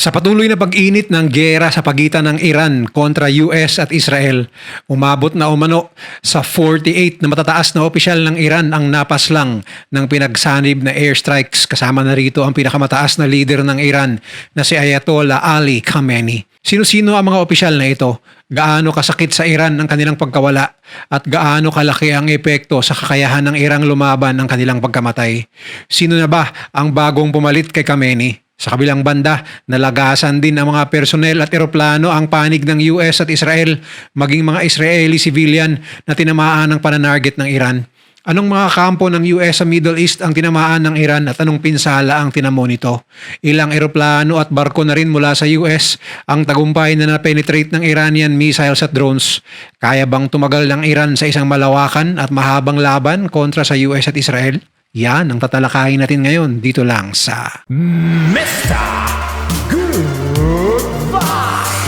Sa patuloy na pag-init ng giyera sa pagitan ng Iran kontra US at Israel, umabot na umano sa 48 na matataas na opisyal ng Iran ang napaslang ng pinagsanib na airstrikes, kasama na rito ang pinakamataas na leader ng Iran na si Ayatollah Ali Khamenei. Sino-sino ang mga opisyal na ito? Gaano kasakit sa Iran ang kanilang pagkawala? At gaano kalaki ang epekto sa kakayahan ng Iran lumaban ang kanilang pagkamatay? Sino na ba ang bagong pumalit kay Khamenei? Sa kabilang banda, nalagasan din ng mga personnel at eroplano ang panig ng US at Israel, maging mga Israeli civilian na tinamaan ng pananarget ng Iran. Anong mga kampo ng US sa Middle East ang tinamaan ng Iran at anong pinsala ang tinamo nito? Ilang eroplano at barko na rin mula sa US ang tagumpay na na-penetrate ng Iranian missiles at drones. Kaya bang tumagal ng Iran sa isang malawakan at mahabang laban kontra sa US at Israel? Yan ang tatalakayin natin ngayon dito lang sa Mr. Good Vibes!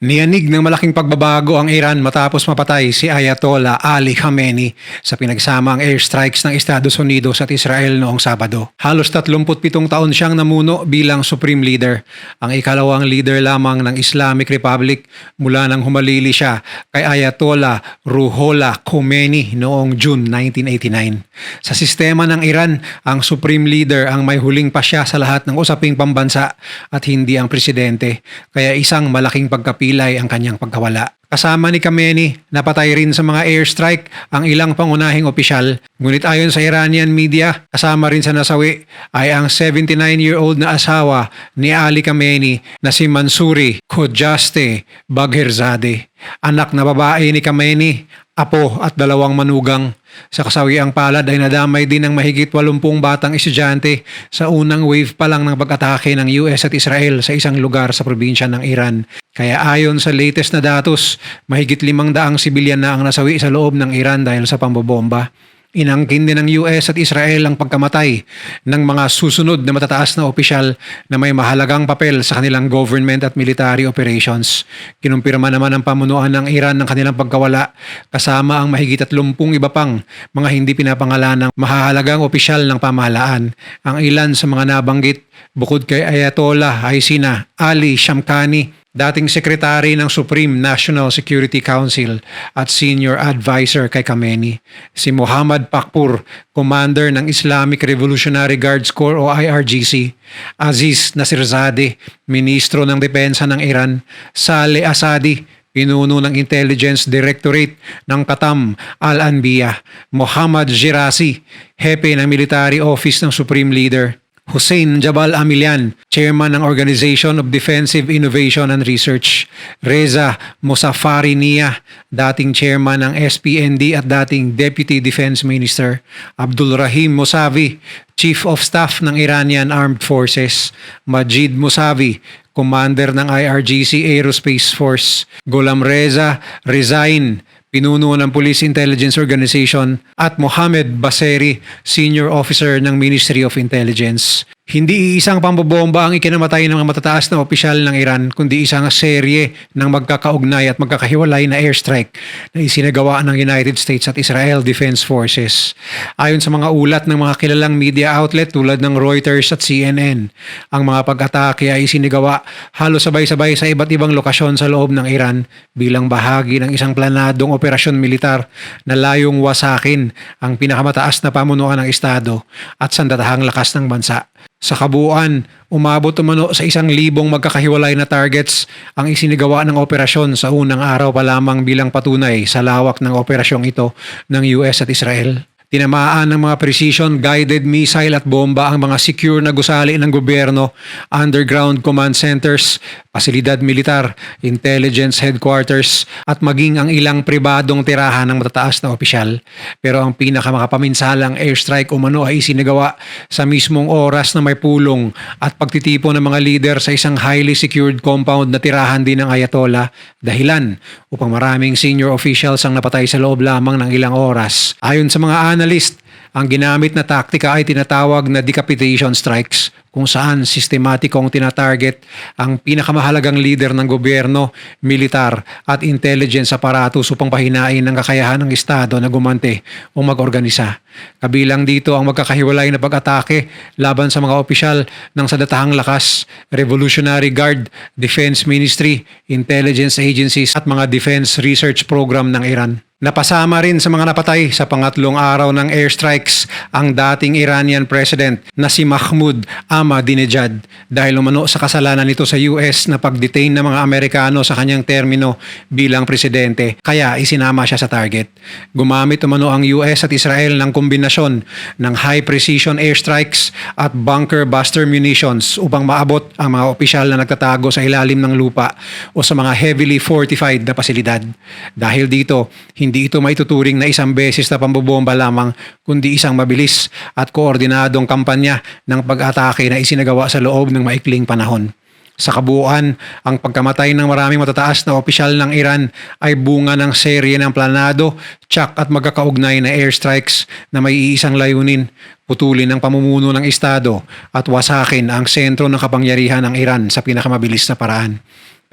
Niyanig ng malaking pagbabago ang Iran matapos mapatay si Ayatollah Ali Khamenei sa pinagsamang airstrikes ng Estados Unidos at Israel noong Sabado. Halos 37 taon siyang namuno bilang Supreme Leader, ang ikalawang leader lamang ng Islamic Republic mula nang humalili siya kay Ayatollah Ruhollah Khomeini noong June 1989. Sa sistema ng Iran, ang Supreme Leader ang may huling pasya sa lahat ng usaping pambansa at hindi ang presidente, kaya isang malaking pagkapilay ang kanyang pagkawala. Kasama ni Khamenei, napatay rin sa mga airstrike ang ilang pangunahing opisyal. Ngunit ayon sa Iranian media, kasama rin sa nasawi ay ang 79-year-old na asawa ni Ali Khamenei na si Mansouri Khojaste Bagherzadeh. Anak na babae ni Khamenei, apo at dalawang manugang. Sa kasawiang palad ay nadamay din ng mahigit 80 batang estudyante sa unang wave pa lang ng pag-atake ng US at Israel sa isang lugar sa probinsya ng Iran. Kaya ayon sa latest na datos, mahigit 500 sibilyan na ang nasawi sa loob ng Iran dahil sa pambobomba. Inangkin din ng US at Israel ang pagkamatay ng mga susunod na matataas na opisyal na may mahalagang papel sa kanilang government at military operations. Kinumpirma naman ng pamunuan ng Iran ng kanilang pagkawala, kasama ang mahigit 30 iba pang mga hindi pinapangalanang mahahalagang opisyal ng pamahalaan. Ang ilan sa mga nabanggit bukod kay Ayatollah ay sina Ali Shamkhani, dating sekretary ng Supreme National Security Council at senior advisor kay Khamenei; si Mohammad Pakpur, commander ng Islamic Revolutionary Guards Corps o IRGC; Aziz Nasirzadeh, ministro ng depensa ng Iran; Saleh Asadi, pinuno ng Intelligence Directorate ng Qatam Al-Anbiya; Mohammad Jirasi, hepe ng Military Office ng Supreme Leader; Hussein Jabal Amilian, chairman ng Organization of Defensive Innovation and Research; Reza Mosafari Nia, dating chairman ng SPND at dating Deputy Defense Minister; Abdul Rahim Mousavi, Chief of Staff ng Iranian Armed Forces; Majid Mousavi, commander ng IRGC Aerospace Force; Ghulam Reza Rezain, pinuno ng Police Intelligence Organization; at Mohammed Baseri, Senior Officer ng Ministry of Intelligence. Hindi isang pambobomba ang ikinamatay ng mga matataas na opisyal ng Iran, kundi isang serye ng magkakaugnay at magkakahiwalay na airstrike na isinagawa ng United States at Israel Defense Forces. Ayon sa mga ulat ng mga kilalang media outlet tulad ng Reuters at CNN, ang mga pag-atake ay isinagawa halos sabay-sabay sa iba't ibang lokasyon sa loob ng Iran bilang bahagi ng isang planadong operasyon militar na layong wasakin ang pinakamataas na pamunuan ng Estado at sandatahang lakas ng bansa. Sa kabuuan, umabot umano sa 1,000 magkakahiwalay na targets ang isinagawa ng operasyon sa unang araw pa lamang bilang patunay sa lawak ng operasyong ito ng US at Israel. Tinamaan ng mga precision-guided missile at bomba ang mga secure na gusali ng gobyerno, underground command centers, pasilidad militar, intelligence headquarters, at maging ang ilang pribadong tirahan ng matataas na opisyal. Pero ang pinakamakapaminsalang airstrike umano ay isinagawa sa mismong oras na may pulong at pagtitipon ng mga leader sa isang highly secured compound na tirahan din ng Ayatollah, dahilan upang maraming senior officials ang napatay sa loob lamang ng ilang oras. Ayon sa mga analyst, ang ginamit na taktika ay tinatawag na decapitation strikes, kung saan sistematikong tinatarget ang pinakamahalagang leader ng gobyerno, militar at intelligence apparatus upang pahinain ang kakayahan ng Estado na gumante o mag-organisa. Kabilang dito ang magkakahiwalay na pag-atake laban sa mga opisyal ng sadatahang lakas, Revolutionary Guard, Defense Ministry, intelligence agencies at mga defense research program ng Iran. Napasama rin sa mga napatay sa pangatlong araw ng airstrikes ang dating Iranian President na si Mahmoud Ahmadinejad dahil umano sa kasalanan nito sa US na pag-detain ng mga Amerikano sa kanyang termino bilang presidente, kaya isinama siya sa target. Gumamit umano ang US at Israel ng kombinasyon ng high-precision airstrikes at bunker buster munitions upang maabot ang mga opisyal na nagtatago sa ilalim ng lupa o sa mga heavily fortified na pasilidad. Dahil dito, hindi ito maituturing na isang beses na pambobomba lamang, kundi isang mabilis at koordinadong kampanya ng pag-atake na isinagawa sa loob ng maikling panahon. Sa kabuuan, ang pagkamatay ng maraming matataas na opisyal ng Iran ay bunga ng serye ng planado, tsak at magkakaugnay na airstrikes na may iisang layunin, putulin ang pamumuno ng Estado at wasakin ang sentro ng kapangyarihan ng Iran sa pinakamabilis na paraan.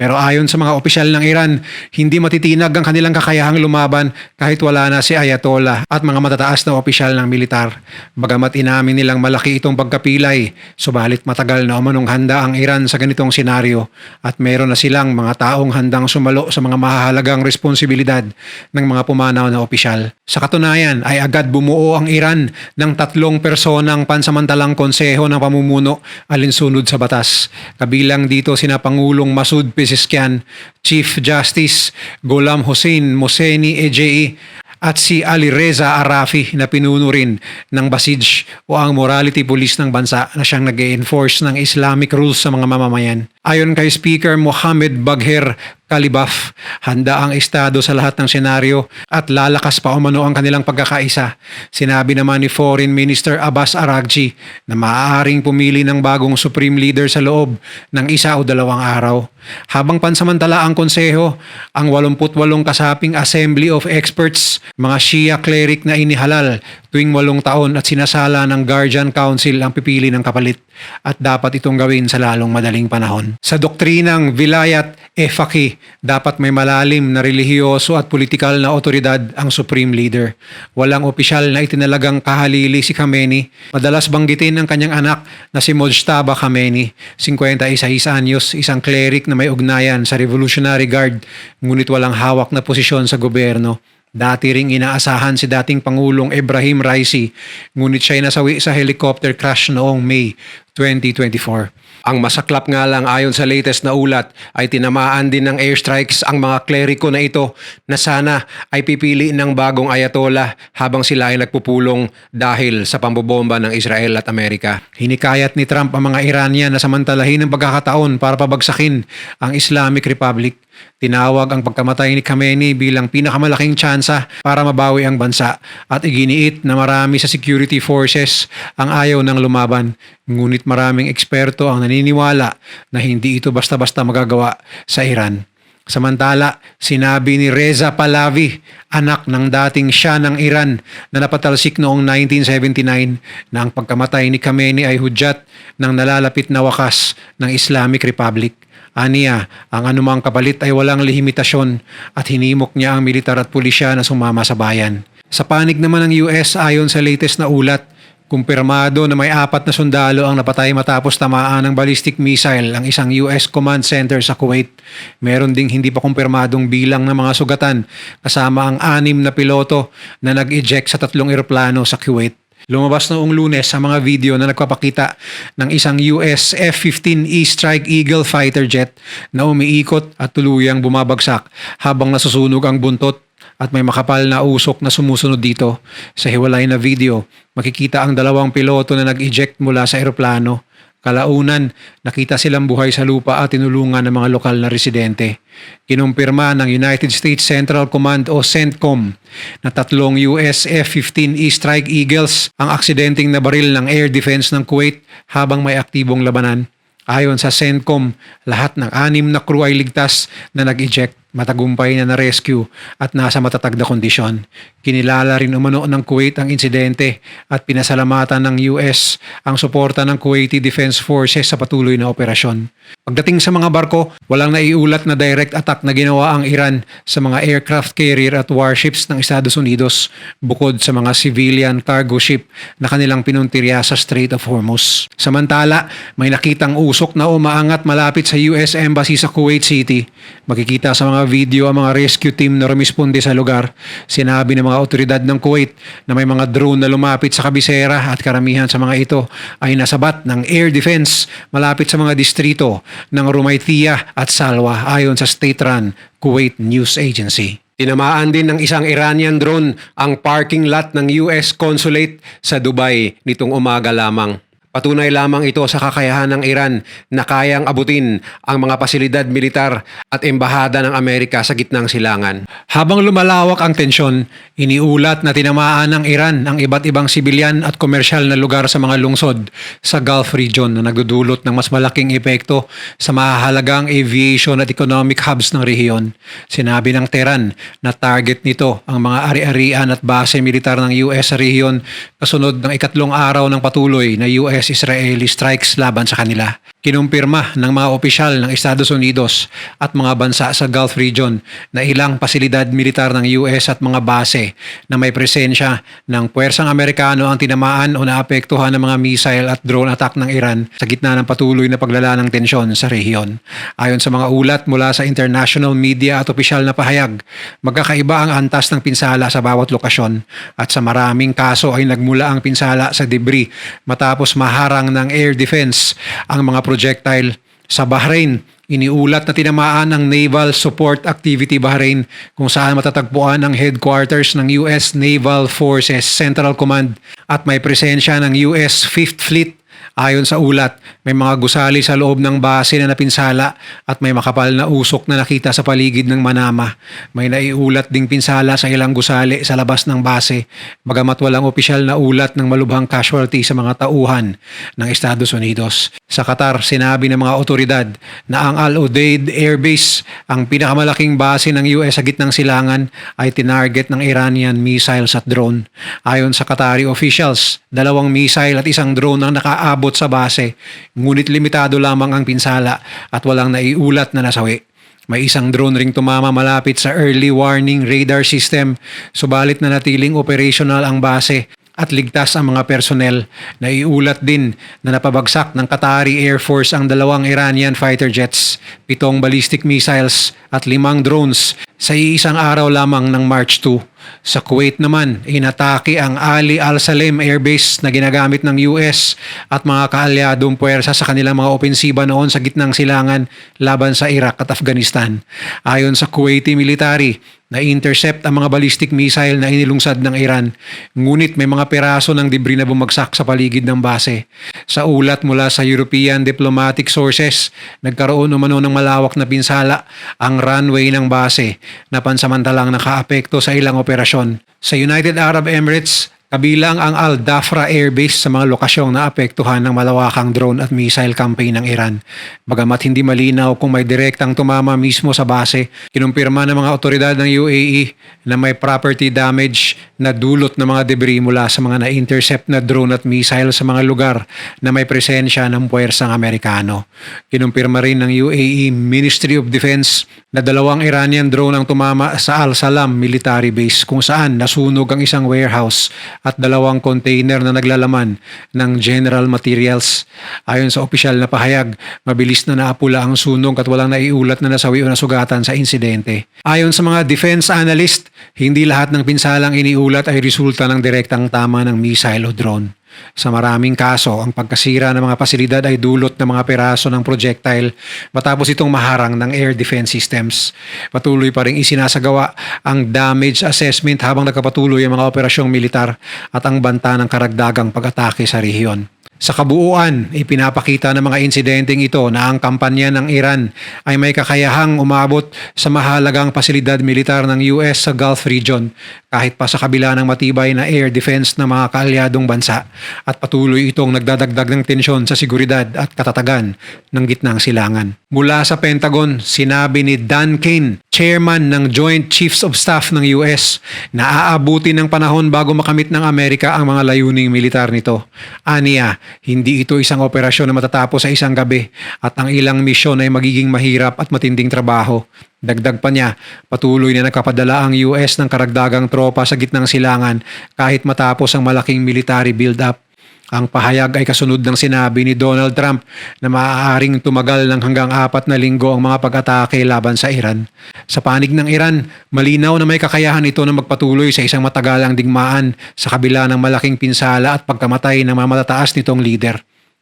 Pero ayon sa mga opisyal ng Iran, hindi matitinag ang kanilang kakayahang lumaban kahit wala na si Ayatollah at mga matataas na opisyal ng militar. Bagamat inamin nilang malaki itong pagkapilay, subalit matagal na umanong handa ang Iran sa ganitong senaryo at meron na silang mga taong handang sumalo sa mga mahahalagang responsibilidad ng mga pumanaw na opisyal. Sa katunayan ay agad bumuo ang Iran ng 3 personang pansamantalang konseho ng pamumuno alinsunod sa batas. Kabilang dito sina Pangulong Masoud Pezeshkian, Chief Justice Gholam Hossein Mohseni Ejei at si Ali Reza Arafi na pinuno rin ng Basij o ang morality police ng bansa na siyang nag-e-enforce ng Islamic rules sa mga mamamayan. Ayon kay Speaker Mohammed Bagher Kalibaf, handa ang Estado sa lahat ng senaryo at lalakas pa umano ang kanilang pagkakaisa. Sinabi naman ni Foreign Minister Abbas Araghchi na maaaring pumili ng bagong Supreme Leader sa loob ng 1 o 2 araw. Habang pansamantala ang konseho, ang 88 kasaping Assembly of Experts, mga Shia cleric na inihalal tuwing 8 taon at sinasala ng Guardian Council ang pipili ng kapalit at dapat itong gawin sa lalong madaling panahon. Sa doktrinang Vilayat e Faqih, dapat may malalim na relihiyoso at politikal na otoridad ang Supreme Leader. Walang opisyal na itinalagang kahalili si Khamenei. Madalas banggitin ang kanyang anak na si Mojtaba Khamenei, 56 anyos, isang cleric na may ugnayan sa Revolutionary Guard, ngunit walang hawak na posisyon sa gobyerno. Dati ring inaasahan si dating Pangulong Ebrahim Raisi, ngunit siya'y nasawi sa helicopter crash noong May 2024. Ang masaklap nga lang ayon sa latest na ulat ay tinamaan din ng airstrikes ang mga kleriko na ito na sana ay pipili ng bagong Ayatollah habang sila ay nagpupulong dahil sa pambobomba ng Israel at Amerika. Hinikayat ni Trump ang mga Iranian na samantalahin ang pagkakataon para pabagsakin ang Islamic Republic. Tinawag ang pagkamatay ni Khamenei bilang pinakamalaking tsansa para mabawi ang bansa at iginiit na marami sa security forces ang ayaw ng lumaban. Ngunit maraming eksperto ang naniniwala na hindi ito basta-basta magagawa sa Iran. Samantala, sinabi ni Reza Pahlavi, anak ng dating Shah ng Iran na napatalsik noong 1979 na ang pagkamatay ni Khamenei ay hudyat ng nalalapit na wakas ng Islamic Republic. Aniya, ang anumang kapalit ay walang limitasyon at hinimok niya ang militar at pulisya na sumama sa bayan. Sa panig naman ng US ayon sa latest na ulat, kumpirmado na may 4 na sundalo ang napatay matapos tamaan ng ballistic missile ang isang US command center sa Kuwait. Meron ding hindi pa kumpirmadong bilang ng mga sugatan kasama ang 6 na piloto na nag-eject sa 3 eroplano sa Kuwait. Lumabas noong Lunes ang mga video na nagpapakita ng isang US F-15E Strike Eagle fighter jet na umiikot at tuluyang bumabagsak habang nasusunog ang buntot at may makapal na usok na sumusunod dito. Sa hiwalay na video, makikita ang 2 piloto na nag-eject mula sa eroplano. Kalaunan, nakita silang buhay sa lupa at tinulungan ng mga lokal na residente. Kinumpirma ng United States Central Command o CENTCOM na 3 US F-15E Strike Eagles ang aksidenteng nabaril ng air defense ng Kuwait habang may aktibong labanan. Ayon sa CENTCOM, lahat ng 6 na crew ay ligtas na nag-eject. matagumpay na na-rescue at nasa matatag na kondisyon. Kinilala rin umano ng Kuwait ang insidente at pinasalamatan ng US ang suporta ng Kuwaiti Defense Forces sa patuloy na operasyon. Pagdating sa mga barko, walang naiulat na direct attack na ginawa ang Iran sa mga aircraft carrier at warships ng Estados Unidos bukod sa mga civilian cargo ship na kanilang pinuntirya sa Strait of Hormuz. Samantala, may nakitang usok na umaangat malapit sa US Embassy sa Kuwait City. Makikita sa mga video ang mga rescue team na rumisponde sa lugar. Sinabi ng mga otoridad ng Kuwait na may mga drone na lumapit sa kabisera at karamihan sa mga ito ay nasabat ng air defense malapit sa mga distrito ng Rumaitiyah at Salwa ayon sa state-run Kuwait News Agency. Tinamaan din ng isang Iranian drone ang parking lot ng US Consulate sa Dubai nitong umaga lamang. Patunay lamang ito sa kakayahan ng Iran na kayang abutin ang mga pasilidad militar at embahada ng Amerika sa gitnang silangan. Habang lumalawak ang tensyon, iniulat na tinamaan ng Iran ang iba't ibang sibilyan at komersyal na lugar sa mga lungsod sa Gulf region na nagdudulot ng mas malaking epekto sa mahahalagang aviation at economic hubs ng rehiyon. Sinabi ng Tehran na target nito ang mga ari-arian at base militar ng US sa rehiyon kasunod ng ikatlong araw ng patuloy na US-Israeli strikes laban sa kanila. Kinumpirma ng mga opisyal ng Estados Unidos at mga bansa sa Gulf region na ilang pasilidad militar ng US at mga base na may presensya ng puwersang Amerikano ang tinamaan o naapektuhan ng mga missile at drone attack ng Iran sa gitna ng patuloy na paglala ng tensyon sa rehiyon. Ayon sa mga ulat mula sa international media at opisyal na pahayag, magkakaiba ang antas ng pinsala sa bawat lokasyon at sa maraming kaso ay nagmula ang pinsala sa debris matapos maharang ng air defense ang mga projectile. Sa Bahrain, iniulat na tinamaan ang Naval Support Activity Bahrain kung saan matatagpuan ang headquarters ng US Naval Forces Central Command at may presensya ng US 5th Fleet. Ayon sa ulat, may mga gusali sa loob ng base na napinsala at may makapal na usok na nakita sa paligid ng Manama. May naiulat ding pinsala sa ilang gusali sa labas ng base, bagamat walang opisyal na ulat ng malubhang casualty sa mga tauhan ng Estados Unidos. Sa Qatar, sinabi ng mga otoridad na ang Al Udeid Air Base, ang pinakamalaking base ng US sa gitnang silangan, ay tinarget ng Iranian missiles at drone. Ayon sa Qatari officials, 2 missile at 1 drone ang nakaabot sa base, ngunit limitado lamang ang pinsala at walang naiulat na nasawi. May 1 drone ring tumama malapit sa early warning radar system, subalit na natiling operational ang base at ligtas ang mga personnel. Naiulat din na napabagsak ng Qatari Air Force ang 2 Iranian fighter jets, 7 ballistic missiles at 5 drones sa iisang araw lamang ng March 2. Sa Kuwait naman, inatake ang Ali Al-Salem Air Base na ginagamit ng US at mga kaalyadong puwersa sa kanilang mga opensiba noon sa gitnang silangan laban sa Iraq at Afghanistan. Ayon sa Kuwaiti military, na-intercept ang mga ballistic missile na inilungsad ng Iran, ngunit may mga peraso ng debris na bumagsak sa paligid ng base. Sa ulat mula sa European diplomatic sources, nagkaroon umano ng malawak na pinsala ang runway ng base na pansamantalang nakaapekto sa ilang operasyon. Sa United Arab Emirates, kabilang ang Al Dhafra Air Base sa mga lokasyong naapektuhan ng malawakang drone at missile campaign ng Iran. Bagamat hindi malinaw kung may direktang tumama mismo sa base, kinumpirma ng mga otoridad ng UAE na may property damage na dulot ng mga debris mula sa mga na-intercept na drone at missile sa mga lugar na may presensya ng puwersang Amerikano. Kinumpirma rin ng UAE Ministry of Defense na 2 Iranian drone ang tumama sa Al-Salam military base kung saan nasunog ang isang warehouse at 2 container na naglalaman ng general materials. Ayon sa opisyal na pahayag, mabilis na naapula ang sunog at walang naiulat na nasawi o nasugatan sa insidente. Ayon sa mga defense analyst, hindi lahat ng pinsalang iniulat ay resulta ng direktang tama ng missile o drone. Sa maraming kaso, ang pagkasira ng mga pasilidad ay dulot ng mga peraso ng projectile matapos itong maharang ng air defense systems. Patuloy pa rin isinasagawa ang damage assessment habang nagkapatuloy ang mga operasyong militar at ang banta ng karagdagang pag-atake sa rehiyon. Sa kabuuan, ipinapakita ng mga insidenteng ito na ang kampanya ng Iran ay may kakayahang umabot sa mahalagang pasilidad militar ng US sa Gulf region kahit pa sa kabila ng matibay na air defense ng mga kaalyadong bansa at patuloy itong nagdadagdag ng tensyon sa seguridad at katatagan ng gitnang silangan. Mula sa Pentagon, sinabi ni Dan Kane, chairman ng Joint Chiefs of Staff ng US, na aabuti ng panahon bago makamit ng Amerika ang mga layuning militar nito. Aniya, hindi ito isang operasyon na matatapos sa isang gabi at ang ilang misyon ay magiging mahirap at matinding trabaho. Dagdag pa niya, patuloy na nagpapadala ang US ng karagdagang tropa sa gitnang silangan kahit matapos ang malaking military build-up. Ang pahayag ay kasunod ng sinabi ni Donald Trump na maaaring tumagal ng hanggang 4 na linggo ang mga pag-atake laban sa Iran. Sa panig ng Iran, malinaw na may kakayahan ito na magpatuloy sa isang matagalang digmaan sa kabila ng malaking pinsala at pagkamatay ng mga matataas nitong leader.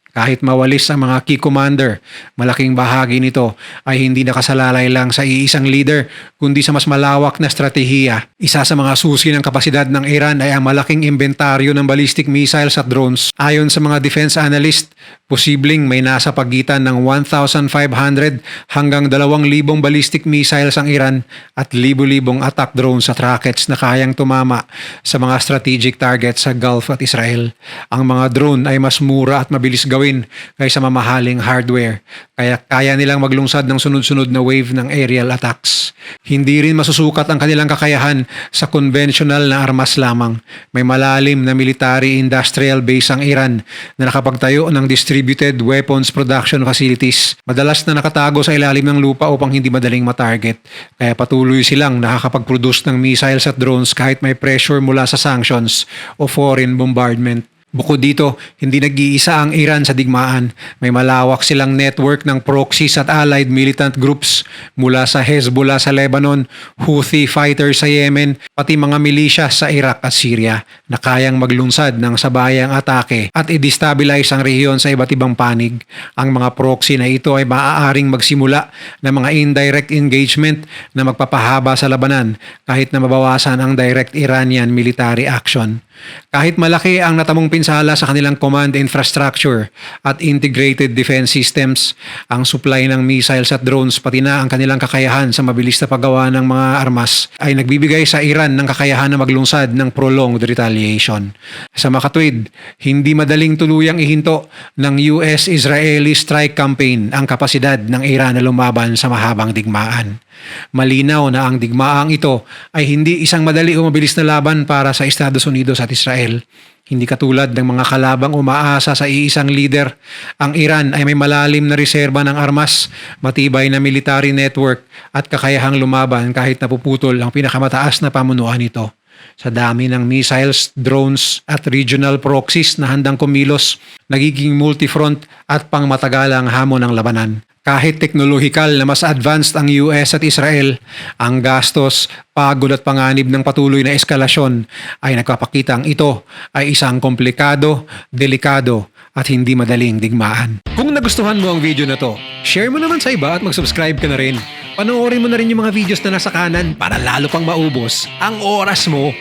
Kahit mawalis ang mga key commander, malaking bahagi nito ay hindi nakasalalay lang sa iisang leader kundi sa mas malawak na estratehiya. Isa sa mga susi ng kapasidad ng Iran ay ang malaking inventaryo ng ballistic missiles at drones. Ayon sa mga defense analyst, posibleng may nasa pagitan ng 1,500 hanggang 2,000 ballistic missiles ang Iran at libo-libong attack drones at rockets na kayang tumama sa mga strategic targets sa Gulf at Israel. Ang mga drone ay mas mura at mabilis gawin kaysa mamahaling hardware, kaya kaya nilang maglungsad ng sunod-sunod na wave ng aerial attacks. Hindi rin masusukat ang kanilang kakayahan sa conventional na armas lamang. May malalim na military industrial base ang Iran na nakapagtayo ng distributed weapons production facilities. Madalas na nakatago sa ilalim ng lupa upang hindi madaling matarget, kaya patuloy silang nakakapag-produce ng missiles at drones kahit may pressure mula sa sanctions o foreign bombardment. Bukod dito, hindi nag-iisa ang Iran sa digmaan. May malawak silang network ng proxies at allied militant groups mula sa Hezbollah sa Lebanon, Houthi fighters sa Yemen, pati mga milisya sa Iraq at Syria na kayang maglunsad ng sabayang atake at i-destabilize ang rehiyon sa iba't ibang panig. Ang mga proxy na ito ay maaaring magsimula ng mga indirect engagement na magpapahaba sa labanan kahit na mabawasan ang direct Iranian military action. Kahit malaki ang natamong pinsala sa kanilang command infrastructure at integrated defense systems, ang supply ng missiles at drones pati na ang kanilang kakayahan sa mabilis na paggawa ng mga armas ay nagbibigay sa Iran ng kakayahan na maglungsad ng prolonged retaliation. Sa makatwid, hindi madaling tuluyang ihinto ng US-Israeli strike campaign ang kapasidad ng Iran na lumaban sa mahabang digmaan. Malinaw na ang digmaang ito ay hindi isang madali o mabilis na laban para sa Estados Unidos at Israel. Hindi katulad ng mga kalabang umaasa sa iisang leader, ang Iran ay may malalim na reserba ng armas, matibay na military network at kakayahang lumaban kahit napuputol ang pinakamataas na pamunuan nito. Sa dami ng missiles, drones at regional proxies na handang kumilos, nagiging multifront at pangmatagalang hamon ng labanan. Kahit teknolohikal na mas advanced ang US at Israel, ang gastos, pagod at panganib ng patuloy na eskalasyon ay nagpapakitang ito ay isang komplikado, delikado at hindi madaling digmaan. Kung nagustuhan mo ang video na to, share mo naman sa iba at mag-subscribe ka na rin. Panoorin mo na rin yung mga videos na nasa kanan para lalo pang maubos ang oras mo.